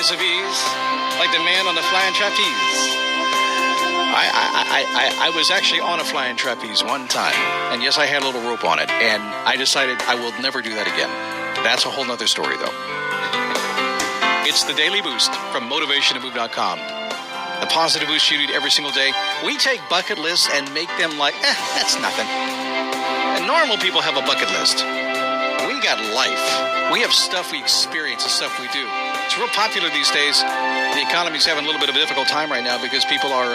degrees of ease, like the man on the flying trapeze. I was actually on a flying trapeze one time, and yes, I had a little rope on it, and I decided I will never do that again. That's a whole nother story, though. It's the Daily Boost from MotivationToMove.com. The positive boost you need every single day. We take bucket lists and make them like, that's nothing. And normal people have a bucket list. We got life. We have stuff we experience and stuff we do. It's real popular these days. The economy's having a little bit of a difficult time right now because people are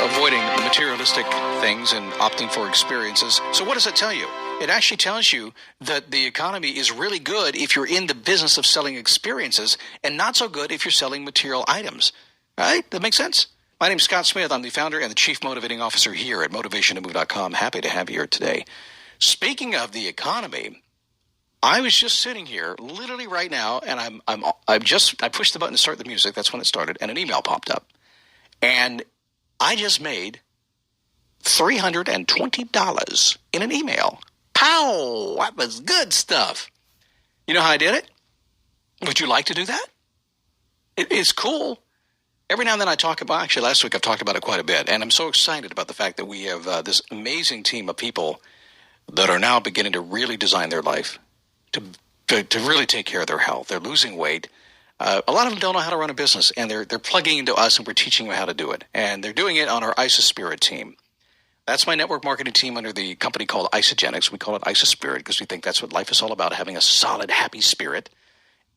avoiding materialistic things and opting for experiences. So what does it tell you? It actually tells you that the economy is really good if you're in the business of selling experiences and not so good if you're selling material items. Right? That makes sense? My name's Scott Smith. I'm the founder and the Chief Motivating Officer here at MotivationToMove.com. Happy to have you here today. Speaking of the economy, I was just sitting here literally right now, and I pushed the button to start the music. That's when it started, and an email popped up. And I just made $320 in an email. Pow! That was good stuff. You know how I did it? Would you like to do that? It's cool. Every now and then I talk about, actually last week I've talked about it quite a bit, and I'm so excited about the fact that we have this amazing team of people that are now beginning to really design their life, to really take care of their health. They're losing weight. A lot of them don't know how to run a business, and they're plugging into us, and we're teaching them how to do it. And they're doing it on our ISA Spirit team. That's my network marketing team under the company called Isagenix. We call it ISA Spirit because we think that's what life is all about, having a solid, happy spirit.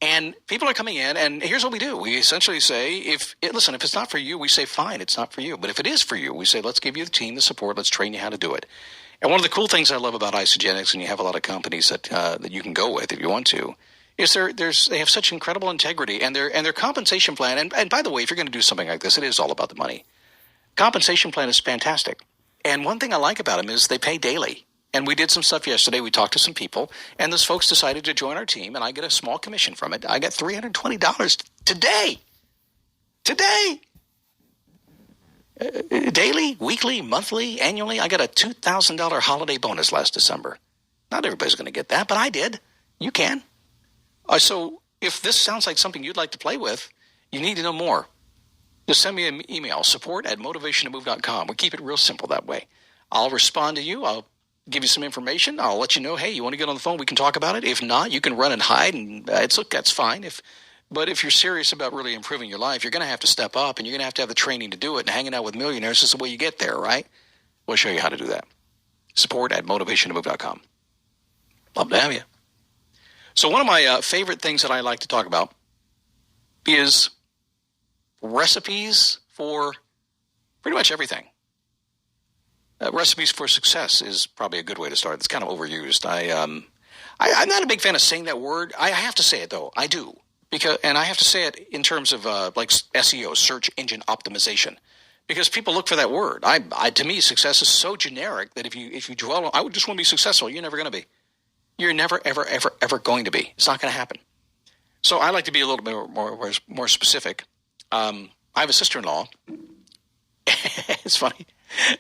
And people are coming in, and here's what we do. We essentially say, if it's not for you, we say, fine, it's not for you. But if it is for you, we say, let's give you the team, the support, let's train you how to do it. And one of the cool things I love about Isagenix, and you have a lot of companies that you can go with if you want to, is they have such incredible integrity, and their compensation plan, and by the way, if you're going to do something like this, it is all about the money. Compensation plan is fantastic. And one thing I like about them is they pay daily. And we did some stuff yesterday. We talked to some people, and those folks decided to join our team, and I get a small commission from it. I got $320 today. Today. Daily, weekly, monthly, annually. I got a $2,000 holiday bonus last December. Not everybody's going to get that, but I did. You can. So if this sounds like something you'd like to play with, you need to know more. Just send me an email, support@motivationtomove.com. We keep it real simple that way. I'll respond to you. I'll give you some information. I'll let you know, hey, you want to get on the phone? We can talk about it. If not, you can run and hide, and that's fine. But if you're serious about really improving your life, you're going to have to step up, and you're going to have the training to do it. And hanging out with millionaires is the way you get there, right? We'll show you how to do that. Support@motivationtomove.com. Love to have you. So one of my favorite things that I like to talk about is recipes for pretty much everything. Recipes for success is probably a good way to start. It's kind of overused. I'm not a big fan of saying that word. I have to say it, though. I do. And I have to say it in terms of like SEO, search engine optimization, because people look for that word. To me, success is so generic that if you dwell on, I would just want to be successful. You're never going to be. You're never, ever, ever, ever going to be. It's not going to happen. So I like to be a little bit more specific. I have a sister-in-law. It's funny.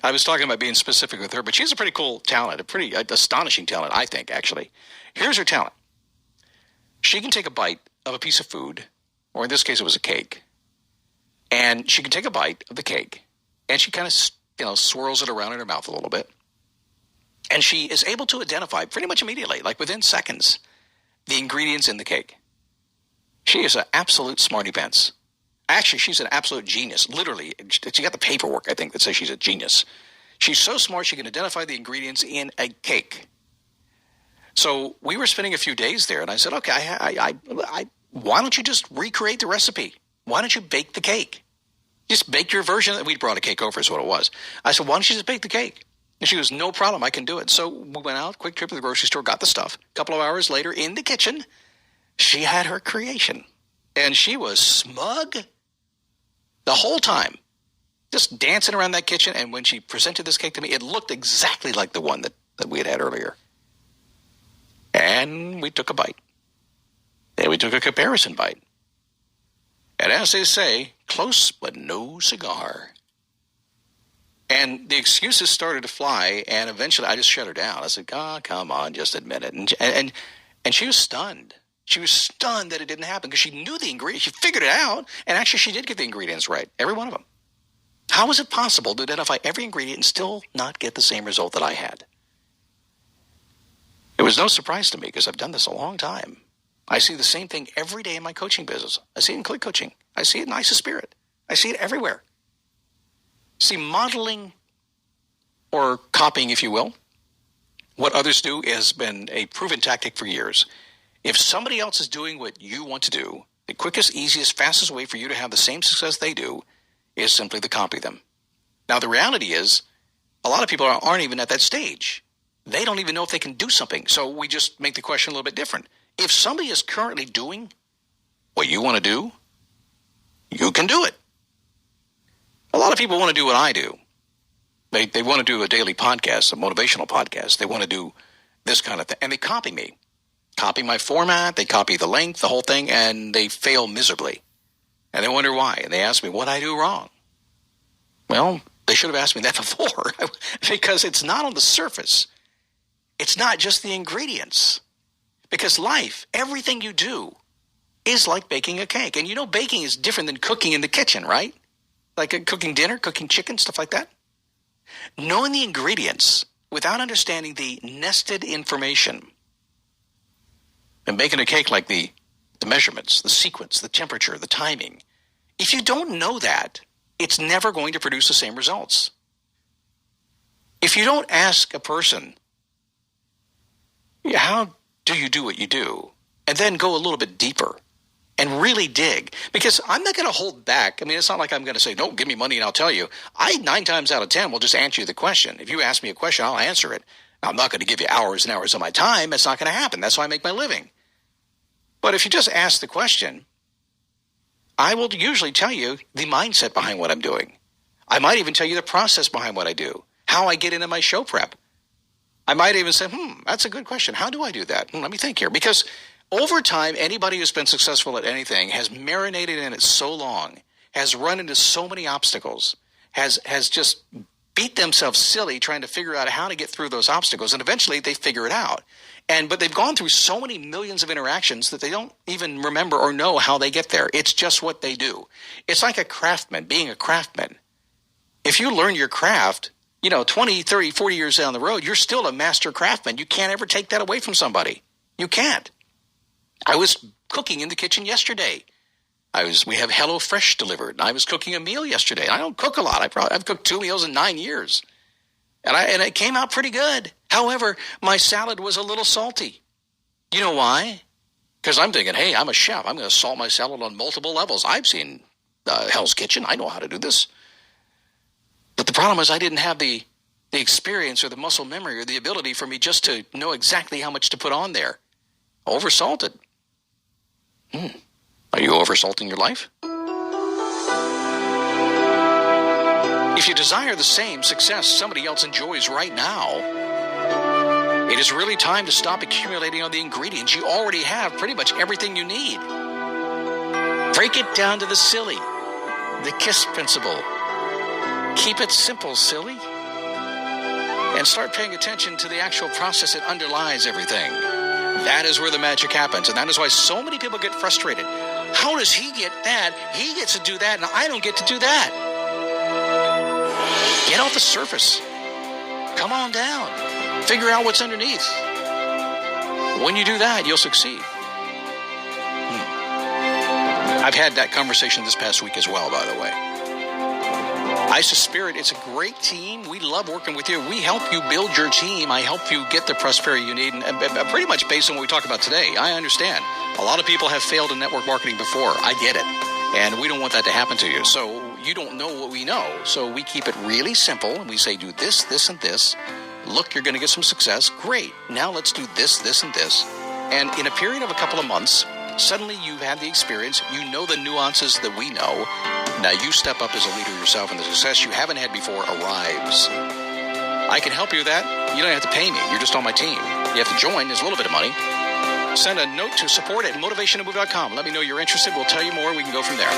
I was talking about being specific with her, but she has a pretty cool talent, a pretty astonishing talent, I think, actually. Here's her talent. She can take a bite of a piece of food, or in this case it was a cake, and she can take a bite of the cake, and she kind of swirls it around in her mouth a little bit, and she is able to identify pretty much immediately, like within seconds, the ingredients in the cake. She is an absolute smarty pants. Actually, she's an absolute genius. Literally, she got the paperwork, I think, that says she's a genius. She's so smart she can identify the ingredients in a cake. So we were spending a few days there, and I said, okay, why don't you just recreate the recipe? Why don't you bake the cake? Just bake your version. We brought a cake over is what it was. I said, why don't you just bake the cake? And she goes, no problem, I can do it. So we went out, quick trip to the grocery store, got the stuff. A couple of hours later, in the kitchen, she had her creation. And she was smug the whole time, just dancing around that kitchen. And when she presented this cake to me, it looked exactly like the one that we had earlier. And we took a bite. Then we took a comparison bite. And as they say, close but no cigar. And the excuses started to fly, and eventually I just shut her down. I said, come on, just admit it. And she was stunned. She was stunned that it didn't happen because she knew the ingredients. She figured it out, and actually she did get the ingredients right, every one of them. How is it possible to identify every ingredient and still not get the same result that I had? It was no surprise to me because I've done this a long time. I see the same thing every day in my coaching business. I see it in Click Coaching. I see it in Ice of Spirit. I see it everywhere. See, modeling or copying, if you will, what others do has been a proven tactic for years. If somebody else is doing what you want to do, the quickest, easiest, fastest way for you to have the same success they do is simply to copy them. Now, the reality is a lot of people aren't even at that stage. They don't even know if they can do something. So we just make the question a little bit different. If somebody is currently doing what you want to do, you can do it. A lot of people want to do what I do. They want to do a daily podcast, a motivational podcast. They want to do this kind of thing. And they copy me. Copy my format, they copy the length, the whole thing, and they fail miserably. And they wonder why. And they ask me what I do wrong. Well, they should have asked me that before because it's not on the surface. It's not just the ingredients. Because life, everything you do is like baking a cake. And you know baking is different than cooking in the kitchen, right? Like cooking dinner, cooking chicken, stuff like that. Knowing the ingredients without understanding the nested information and baking a cake like the measurements, the sequence, the temperature, the timing. If you don't know that, it's never going to produce the same results. If you don't ask a person, how do you do what you do? And then go a little bit deeper and really dig. Because I'm not going to hold back. I mean, it's not like I'm going to say, no, give me money and I'll tell you. 9 times out of 10 will just answer you the question. If you ask me a question, I'll answer it. I'm not going to give you hours and hours of my time. That's not going to happen. That's how I make my living. But if you just ask the question, I will usually tell you the mindset behind what I'm doing. I might even tell you the process behind what I do, how I get into my show prep. I might even say, that's a good question. How do I do that? Let me think here. Because over time, anybody who's been successful at anything has marinated in it so long, has run into so many obstacles, has just beat themselves silly trying to figure out how to get through those obstacles, and eventually they figure it out. But they've gone through so many millions of interactions that they don't even remember or know how they get there. It's just what they do. It's like a craftsman, being a craftsman. If you learn your craft, 20, 30, 40 years down the road, you're still a master craftsman. You can't ever take that away from somebody. You can't. I was cooking in the kitchen yesterday. We have HelloFresh delivered. And I was cooking a meal yesterday. I don't cook a lot. I've cooked 2 meals in 9 years. And it came out pretty good. However, my salad was a little salty. You know why? Because I'm thinking, hey, I'm a chef. I'm going to salt my salad on multiple levels. I've seen Hell's Kitchen. I know how to do this. But the problem is I didn't have the experience or the muscle memory or the ability for me just to know exactly how much to put on there. Oversalted. Are you oversalting your life? If you desire the same success somebody else enjoys right now, it is really time to stop accumulating on the ingredients. You already have pretty much everything you need. Break it down to the silly, the KISS principle. Keep it simple, silly. And start paying attention to the actual process that underlies everything. That is where the magic happens. And that is why so many people get frustrated. How does he get that? He gets to do that, and I don't get to do that. Get off the surface. Come on down. Figure out what's underneath. When you do that, you'll succeed. I've had that conversation this past week as well, by the way. Ice of Spirit, it's a great team. We love working with you. We help you build your team. I help you get the prosperity you need. And pretty much based on what we talked about today, I understand. A lot of people have failed in network marketing before. I get it. And we don't want that to happen to you. So you don't know what we know. So we keep it really simple. And we say, do this, this, and this. Look, you're going to get some success. Great. Now let's do this, this, and this. And in a period of a couple of months, suddenly you've had the experience. You know the nuances that we know. Now you step up as a leader yourself, and the success you haven't had before arrives. I can help you with that. You don't have to pay me. You're just on my team. You have to join. There's a little bit of money. Send a note to support@motivationtomove.com. Let me know you're interested. We'll tell you more. We can go from there.